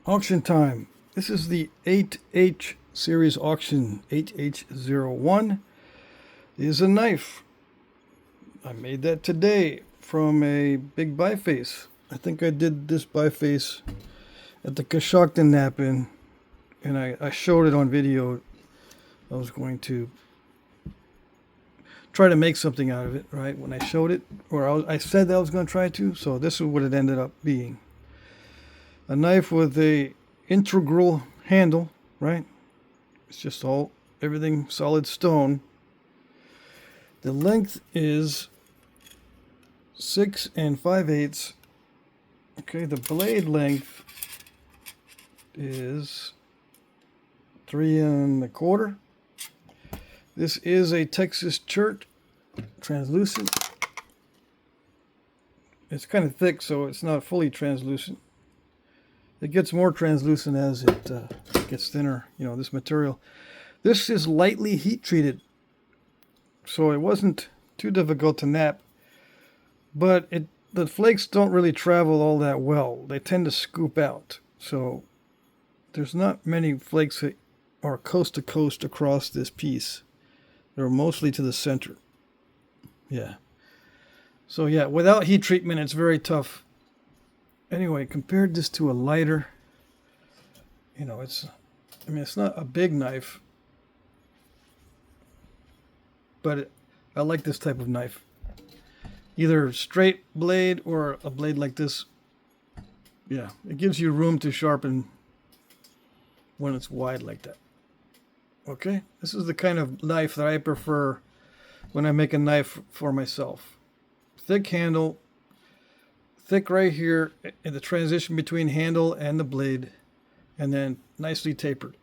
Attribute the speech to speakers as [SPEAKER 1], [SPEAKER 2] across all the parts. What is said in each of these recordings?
[SPEAKER 1] Auction time. This is the 8H series auction. 8H01 is a knife. I made that today from a big Biface. I think I did this Biface at the Coshocton nap-in, and I showed it on video. I was going to try to make something out of it, right, when I showed it, or I said that I was going to try to, so this is what it ended up being. A knife with a integral handle, right? It's just everything solid stone. The length is 6 5/8. Okay, the blade length is 3 1/4. This is a Texas chert, translucent. It's kind of thick, so it's not fully translucent. It gets more translucent as it gets thinner, this material. This is lightly heat treated, so it wasn't too difficult to nap. But the flakes don't really travel all that well. They tend to scoop out. So there's not many flakes that are coast to coast across this piece. They're mostly to the center. Yeah. So yeah, without heat treatment, it's very tough. Anyway, compared this to a lighter, it's not a big knife, but I like this type of knife. Either straight blade or a blade like this. Yeah, it gives you room to sharpen when it's wide like that. Okay, this is the kind of knife that I prefer when I make a knife for myself. Thick handle, thick right here in the transition between handle and the blade, and then nicely tapered.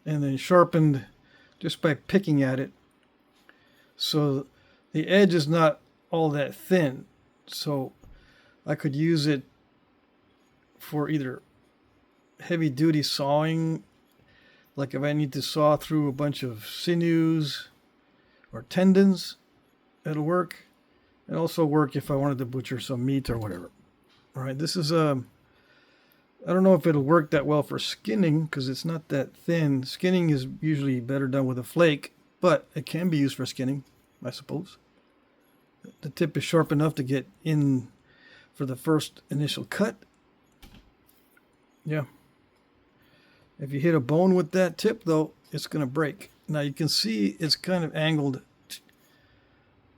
[SPEAKER 1] And then sharpened just by picking at it. So the edge is not all that thin. So I could use it for either heavy duty sawing, like if I need to saw through a bunch of sinews or tendons, it'll work. It'll also work if I wanted to butcher some meat or whatever. All right, this is I don't know if it'll work that well for skinning because it's not that thin. Skinning is usually better done with a flake, but it can be used for skinning, I suppose. The tip is sharp enough to get in for the first initial cut. Yeah. If you hit a bone with that tip, though, it's going to break. Now you can see it's kind of angled.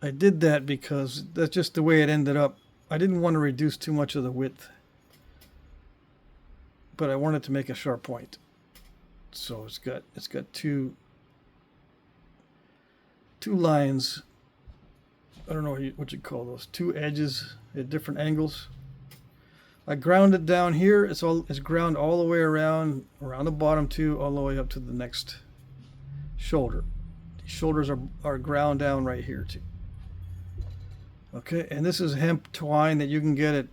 [SPEAKER 1] I did that because that's just the way it ended up. I didn't want to reduce too much of the width, but I wanted to make a sharp point. So it's got two lines. I don't know what you call those. Two edges at different angles. I ground it down here. It's ground all the way around the bottom too, all the way up to the next shoulder. The shoulders are ground down right here too. Okay, and this is hemp twine that you can get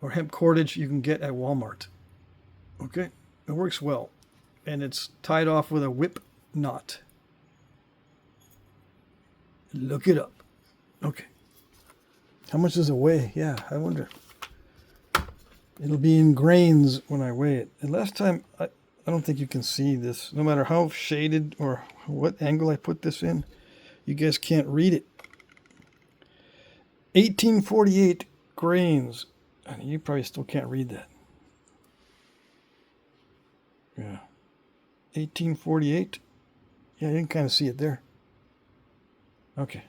[SPEAKER 1] or hemp cordage you can get at Walmart. Okay, it works well, and it's tied off with a whip knot. Look it up. Okay, how much does it weigh? Yeah, I wonder. It'll be in grains when I weigh it. And last time, I don't think you can see this. No matter how shaded or what angle I put this in, you guys can't read it. 1848 grains. And you probably still can't read that. Yeah. 1848. Yeah, you can kind of see it there. Okay.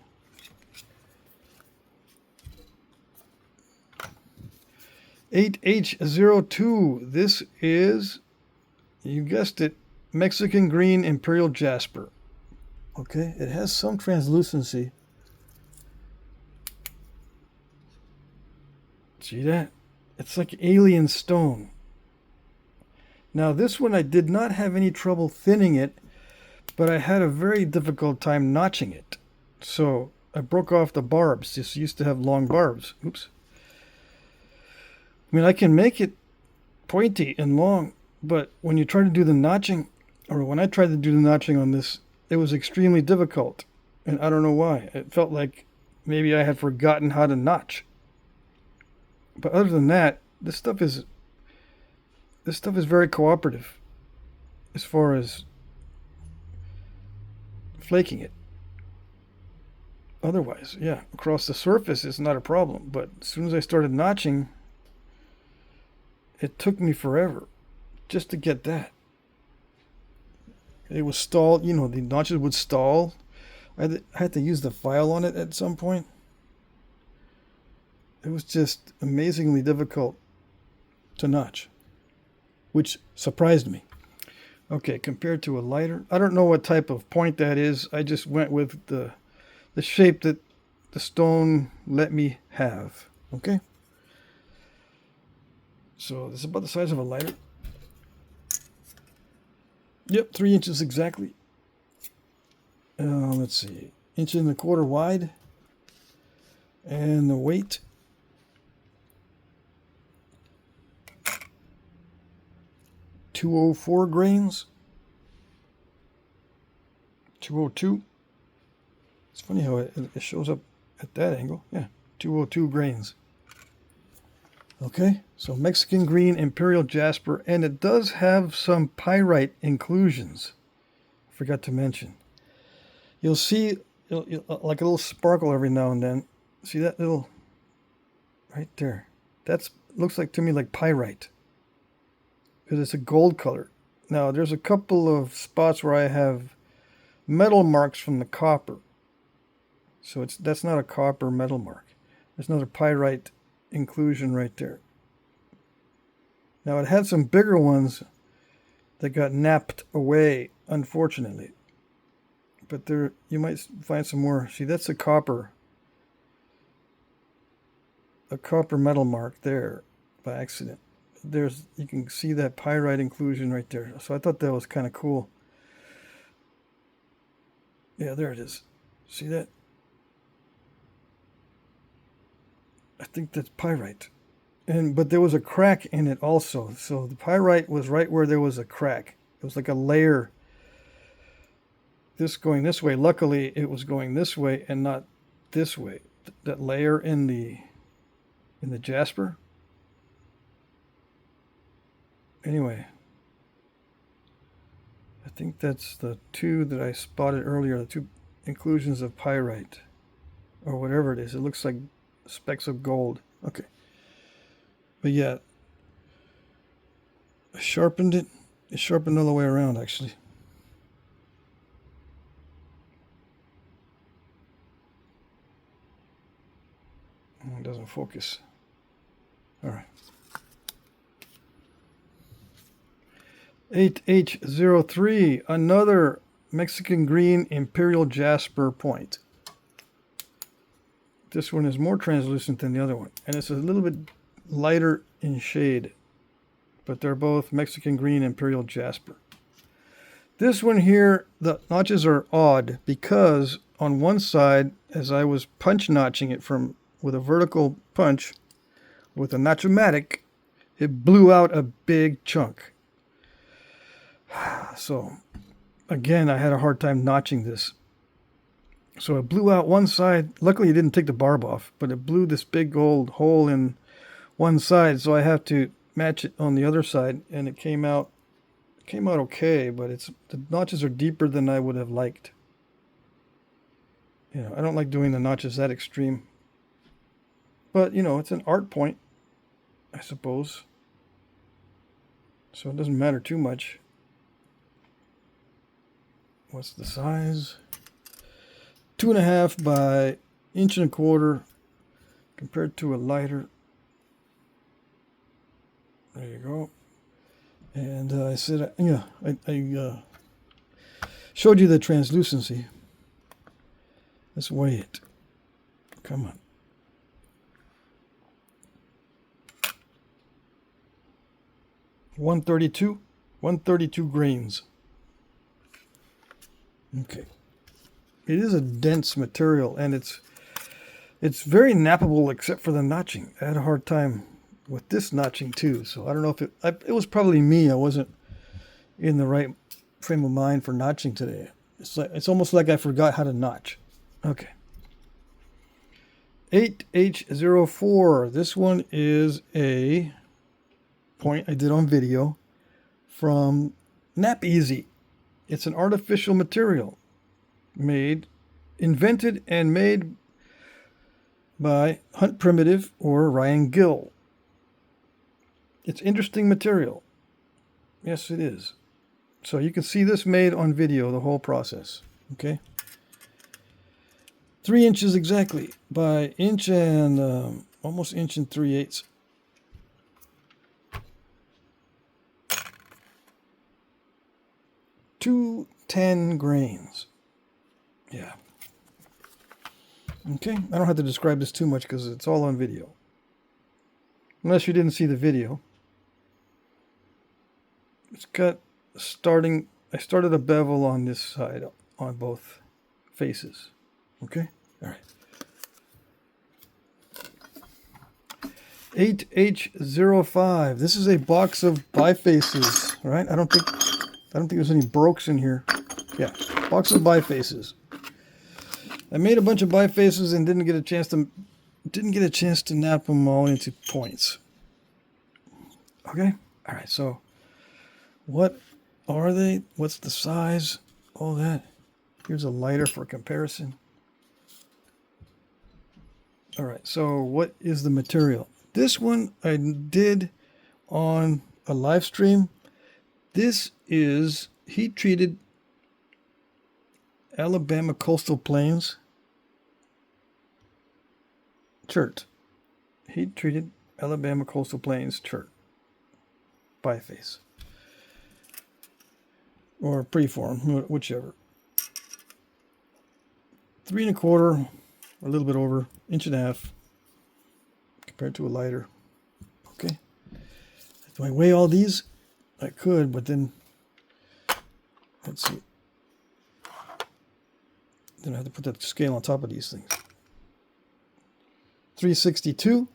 [SPEAKER 1] H02. This is, you guessed it, Mexican green imperial jasper. Okay, it has some translucency. See that? It's like alien stone. Now this one I did not have any trouble thinning it, but I had a very difficult time notching it. So I broke off the barbs. This used to have long barbs. Oops. I mean, I can make it pointy and long, but when you try to do the notching, or when I tried to do the notching on this, it was extremely difficult. And I don't know why. It felt like maybe I had forgotten how to notch. But other than that, this stuff is This stuff is very cooperative as far as flaking it. Otherwise, yeah, across the surface it's not a problem, but as soon as I started notching, it took me forever just to get that. It was stalled, you know, the notches would stall. I had to use the file on it at some point. It was just amazingly difficult to notch, which surprised me. Okay, compared to a lighter, I don't know what type of point that is. I just went with the shape that the stone let me have. Okay, so this is about the size of a lighter. Yep, 3 inches exactly. Let's see, 1.25 wide, and the weight, .204 grains. 202. It's funny how it shows up at that angle. Yeah, 202 grains. Okay, so Mexican green, imperial jasper, and it does have some pyrite inclusions. I forgot to mention. You'll see like a little sparkle every now and then. See that little right there? That's looks like to me like pyrite because it's a gold color. Now there's a couple of spots where I have metal marks from the copper. So that's not a copper metal mark. There's another pyrite inclusion right there. Now it had some bigger ones that got napped away, unfortunately. But there, you might find some more. See, that's a copper metal mark there by accident. You can see that pyrite inclusion right there. So I thought that was kind of cool. Yeah, there it is. See that? I think that's pyrite. But there was a crack in it also. So the pyrite was right where there was a crack. It was like a layer. This going this way. Luckily, it was going this way and not this way. That layer in the jasper. Anyway, I think that's the two that I spotted earlier. The two inclusions of pyrite, or whatever it is. It looks like specks of gold. Okay, but yeah, I sharpened it. It sharpened all the way around, actually. It doesn't focus. All right. 8H03, another Mexican green imperial jasper point. This one is more translucent than the other one, and it's a little bit lighter in shade, but they're both Mexican green imperial jasper. This one here, the notches are odd because on one side, as I was punch notching it with a vertical punch with a notchomatic, it blew out a big chunk. So again, I had a hard time notching this. So it blew out one side. Luckily, it didn't take the barb off, but it blew this big old hole in one side. So I have to match it on the other side, and it came out okay, but the notches are deeper than I would have liked. You know, I don't like doing the notches that extreme. But, you know, it's an art point, I suppose. So it doesn't matter too much. What's the size? 2.5 by 1.25 compared to a lighter. There you go. And I said, yeah, I showed you the translucency. Let's weigh it. Come on. 132 grains. Okay. It is a dense material, and it's very nappable except for the notching. I had a hard time with this notching too, so I don't know if it was probably me. I wasn't in the right frame of mind for notching today. It's almost like I forgot how to notch. Okay. 8H04. This one is a point I did on video. from Nap Easy. It's an artificial material invented and made by Hunt Primitive or Ryan Gill. It's interesting material. Yes, it is. So you can see this made on video, the whole process. Okay. 3 inches exactly by inch and almost inch and 3/8. 210 grains. Yeah. Okay. I don't have to describe this too much because it's all on video. Unless you didn't see the video. It's got I started a bevel on this side on both faces. Okay? All right. 8H05. This is a box of bifaces, right? I don't think there's any brokes in here. Yeah, box of bifaces. I made a bunch of bifaces and didn't get a chance to nap them all into points. Okay? All right. So what are they? What's the size? All that. Here's a lighter for comparison. All right, so what is the material? This one I did on a live stream. This is heat-treated Alabama Coastal Plains chert. Heat-treated Alabama Coastal Plains chert. Biface. Or preform, whichever. 3 1/4, or a little bit over, 1.5 inches compared to a lighter. Okay. Do I weigh all these? I could, but then let's see. Then I have to put that scale on top of these things. 362.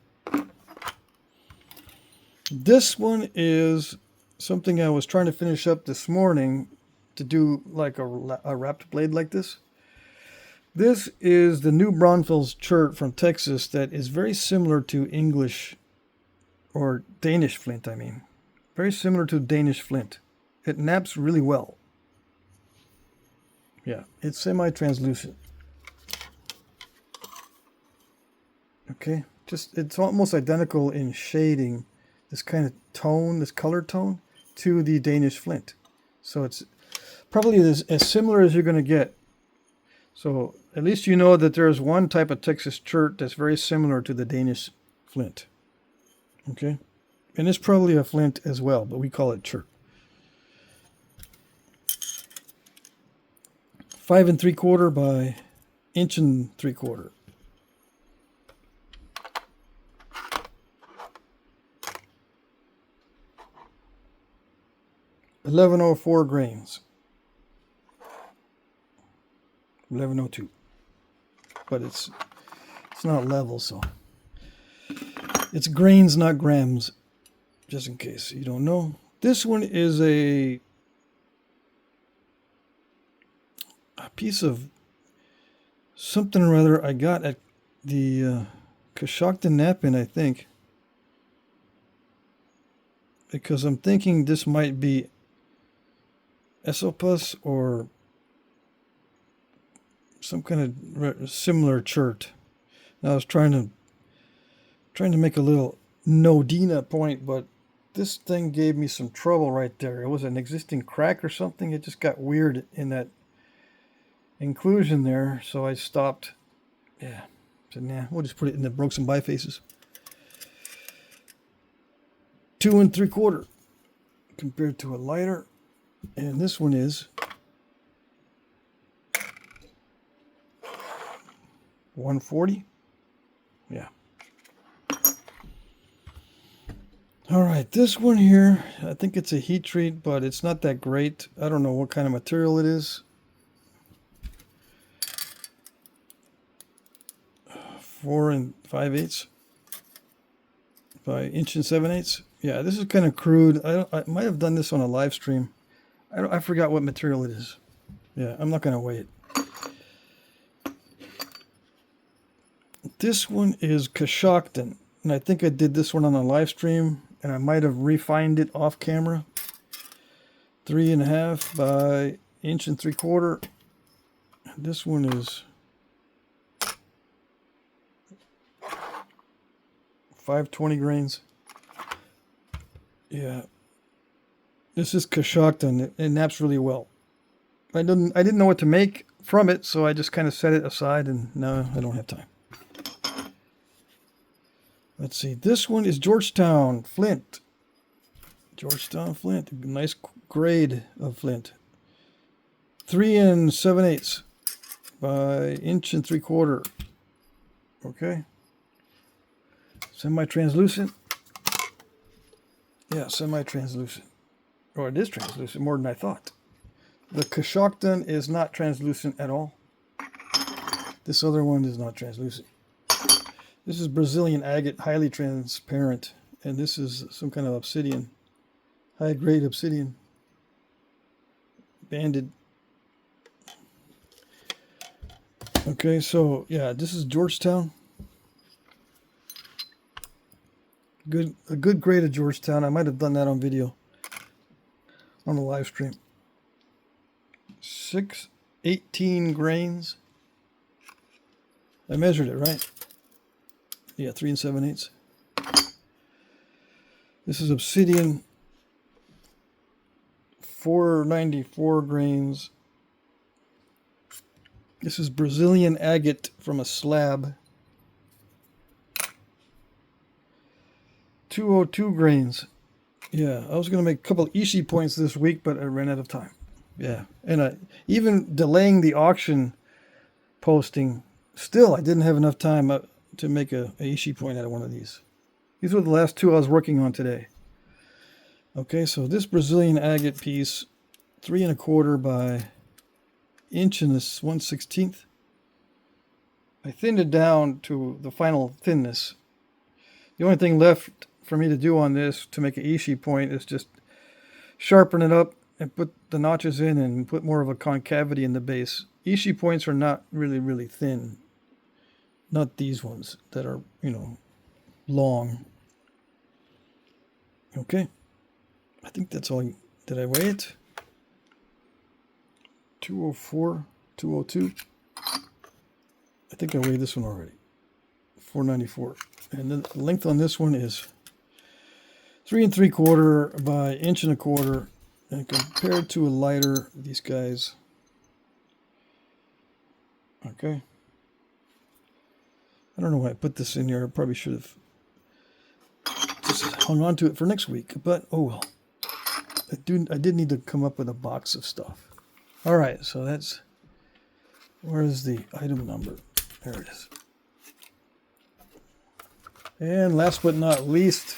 [SPEAKER 1] This one is something I was trying to finish up this morning to do like a wrapped blade like this. This is the New Braunfels chert from Texas that is very similar to English or Danish flint, I mean. Very similar to Danish flint. It naps really well. Yeah, it's semi-translucent. Okay, it's almost identical in shading, this kind of tone, this color tone, to the Danish flint. So it's probably as similar as you're going to get. So at least you know that there's one type of Texas chert that's very similar to the Danish flint. Okay? And it's probably a flint as well, but we call it chert. 5 3/4 by 1 3/4. $11.04 grains. 1102, but it's not level, so it's grains, not grams, just in case you don't know. This one is a piece of something or other I got at the Coshocton Nap-In, I think, because I'm thinking this might be Esopus or some kind of similar chert. Now I was trying to make a little Nodina point, but this thing gave me some trouble right there. It was an existing crack or something. It just got weird in that inclusion there, so I stopped. Yeah, so nah, we'll just put it in the broke some bifaces. 2 3/4 compared to a lighter, and this one is 140. Yeah. All right, this one here, I think it's a heat treat, but it's not that great. I don't know what kind of material it is. 4 5/8 by 1 7/8. Yeah, this is kind of crude. I might have done this on a live stream. I forgot what material it is. Yeah, I'm not going to weigh it. This one is Coshocton, and I think I did this one on a live stream, and I might have refined it off camera. 3.5 by 1.75 inches. This one is 520 grains. Yeah, this is Coshocton. It naps really well. I didn't know what to make from it, so I just kind of set it aside, and now I don't have time. Let's see. This one is Georgetown flint. Georgetown flint. A nice grade of flint. 3 7/8 by 1.75 inches. Okay. Semi-translucent. Yeah, semi-translucent. Or it is translucent, more than I thought. The Coshocton is not translucent at all. This other one is not translucent. This is Brazilian agate, highly transparent. And this is some kind of obsidian. High-grade obsidian. Banded. Okay, so yeah, this is Georgetown. A good grade of Georgetown. I might have done that on video. On the live stream. 618 grains. I measured it, right? Yeah, 3 7/8. This is obsidian. 494 grains. This is Brazilian agate from a slab. 202 grains. Yeah, I was going to make a couple of Ishi points this week, but I ran out of time. Yeah, and even delaying the auction posting, still I didn't have enough time to make a Ishi point out of one of these. These were the last two I was working on today. Okay, so this Brazilian agate piece, 3 1/4 by 1/1/16. I thinned it down to the final thinness. The only thing left for me to do on this to make an Ishi point is just sharpen it up and put the notches in and put more of a concavity in the base. Ishi points are not really thin. Not these ones that are, long. Okay. I think that's all. Did I weigh it? 204, 202. I think I weighed this one already. 494. And the length on this one is 3 3/4 by 1.25 inches. And compared to a lighter, these guys. Okay. I don't know why I put this in here. I probably should have just hung on to it for next week. But oh well. I did need to come up with a box of stuff. All right, so that's. Where is the item number? There it is. And last but not least,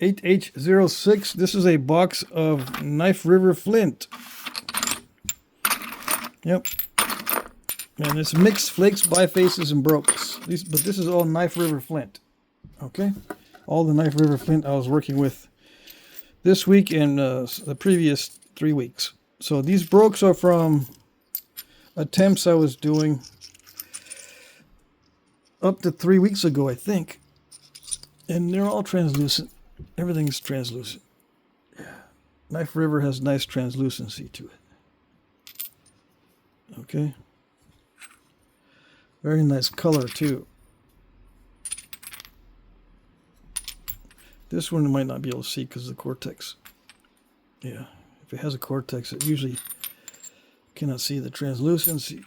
[SPEAKER 1] 8H06. This is a box of Knife River flint. Yep. And it's mixed flakes, bifaces, and brokes. But this is all Knife River flint. Okay? All the Knife River flint I was working with this week and the previous 3 weeks. So these brokes are from attempts I was doing up to 3 weeks ago, I think. And they're all translucent. Everything's translucent. Yeah. Knife River has nice translucency to it. Okay. Very nice color too. This one you might not be able to see because of the cortex. Yeah. If it has a cortex, it usually cannot see the translucency.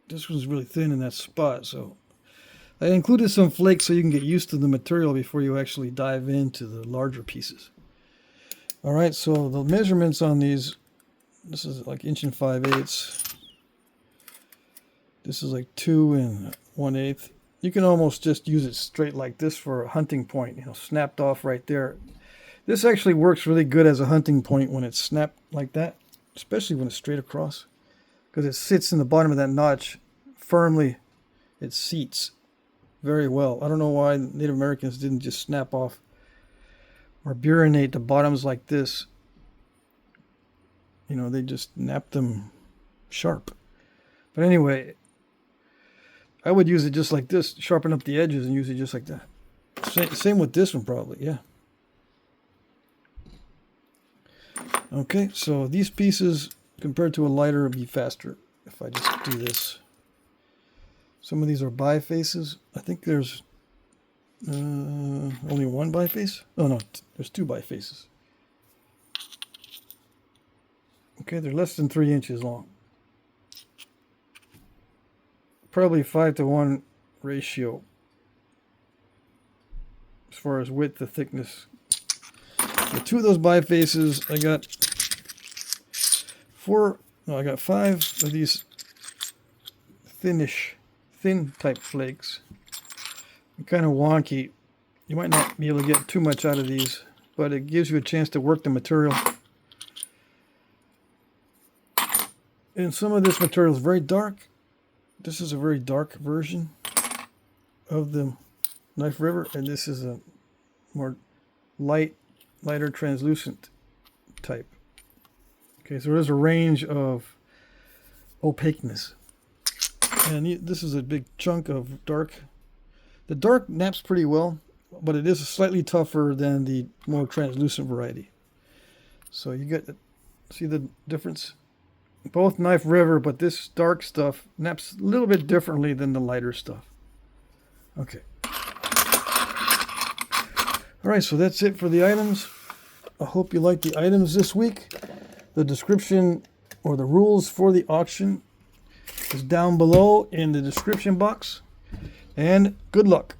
[SPEAKER 1] This one's really thin in that spot, so I included some flakes so you can get used to the material before you actually dive into the larger pieces. All right, so the measurements on these, this is like 1 5/8. This is like 2 1/8. You can almost just use it straight like this for a hunting point, snapped off right there. This actually works really good as a hunting point when it's snapped like that, especially when it's straight across, because it sits in the bottom of that notch firmly. It seats very well. I don't know why Native Americans didn't just snap off or burinate the bottoms like this. They just napped them sharp. But anyway, I would use it just like this, sharpen up the edges and use it just like that. Same with this one probably, yeah. Okay, so these pieces compared to a lighter would be faster if I just do this. Some of these are bifaces. I think there's only one biface. Oh no, there's two bifaces. Okay, they're less than 3 inches long. Probably 5-to-1 ratio as far as width to thickness. With two of those bifaces, I got I got 5 of these thin type flakes. They're kind of wonky. You might not be able to get too much out of these, but it gives you a chance to work the material. And some of this material is very dark. This is a very dark version of the Knife River, and this is a more lighter translucent type. Okay, so there's a range of opaqueness. And this is a big chunk of dark. The dark naps pretty well, but it is slightly tougher than the more translucent variety. So you get, see the difference? Both Knife River, but this dark stuff naps a little bit differently than the lighter stuff. Okay. Alright, so that's it for the items. I hope you liked the items this week. The description or the rules for the auction is down below in the description box. And good luck.